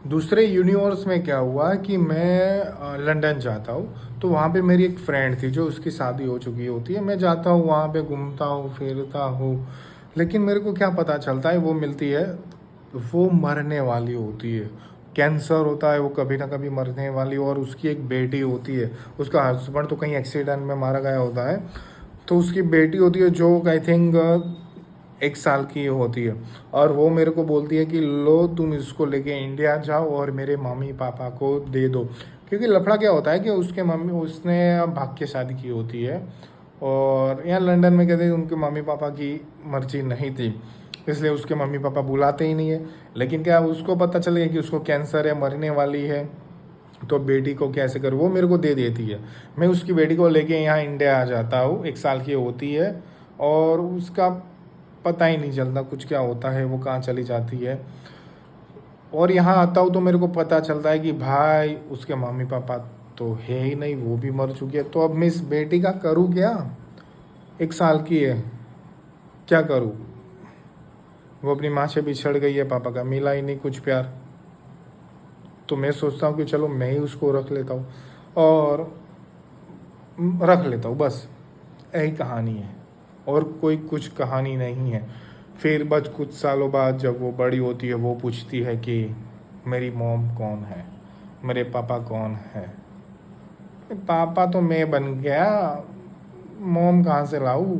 दूसरे यूनिवर्स में क्या हुआ कि मैं लंदन जाता हूँ, तो वहाँ पे मेरी एक फ्रेंड थी जो उसकी शादी हो चुकी होती है। मैं जाता हूँ वहाँ पे, घूमता हूँ फिरता हूँ, लेकिन मेरे को क्या पता चलता है वो मिलती है, वो मरने वाली होती है। कैंसर होता है, वो कभी ना कभी मरने वाली, और उसकी एक बेटी होती है। उसका हस्बैंड तो कहीं एक्सीडेंट में मारा गया होता है, तो उसकी बेटी होती है जो आई थिंक 1 साल की होती है। और वो मेरे को बोलती है कि लो तुम इसको लेके इंडिया जाओ और मेरे मम्मी पापा को दे दो। क्योंकि लफड़ा क्या होता है कि उसके मम्मी उसने भाग के शादी की होती है, और यहाँ लंदन में कहते हैं उनके मम्मी पापा की मर्जी नहीं थी, इसलिए उसके मम्मी पापा बुलाते ही नहीं है। लेकिन क्या उसको पता चल गया कि उसको कैंसर है, मरने वाली है, तो बेटी को कैसे करूँ, वो मेरे को दे देती है। मैं उसकी बेटी को लेके यहाँ इंडिया आ जाता हूँ, 1 साल की होती है, और उसका पता ही नहीं चलता कुछ क्या होता है, वो कहाँ चली जाती है। और यहाँ आता हूँ तो मेरे को पता चलता है कि भाई उसके मम्मी पापा तो है ही नहीं, वो भी मर चुकी है। तो अब मैं इस बेटी का करूँ क्या, 1 साल की है, क्या करूँ। वो अपनी माँ से बिछड़ गई है, पापा का मिला ही नहीं कुछ प्यार। तो मैं सोचता हूँ कि चलो मैं ही उसको रख लेता हूँ, और रख लेता हूँ बस। यही कहानी है, और कोई कुछ कहानी नहीं है। फिर बस कुछ सालों बाद जब वो बड़ी होती है, वो पूछती है कि मेरी मॉम कौन है, मेरे पापा कौन है। पापा तो मैं बन गया, मॉम कहाँ से लाऊं।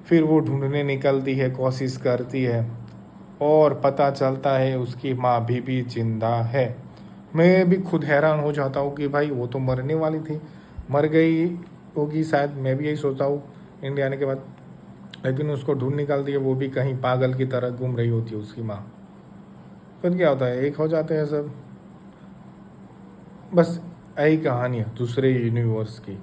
फिर वो ढूंढने निकलती है, कोशिश करती है, और पता चलता है उसकी माँ भी जिंदा है। मैं भी खुद हैरान हो जाता हूँ कि भाई वो तो मरने वाली थी, मर गई होगी शायद, मैं भी यही सोचता हूँ इंडिया आने के बाद। लेकिन उसको ढूंढ निकालती है, वो भी कहीं पागल की तरह घूम रही होती है उसकी माँ। फिर क्या होता है, एक हो जाते हैं सब। बस यही कहानी है दूसरे यूनिवर्स की।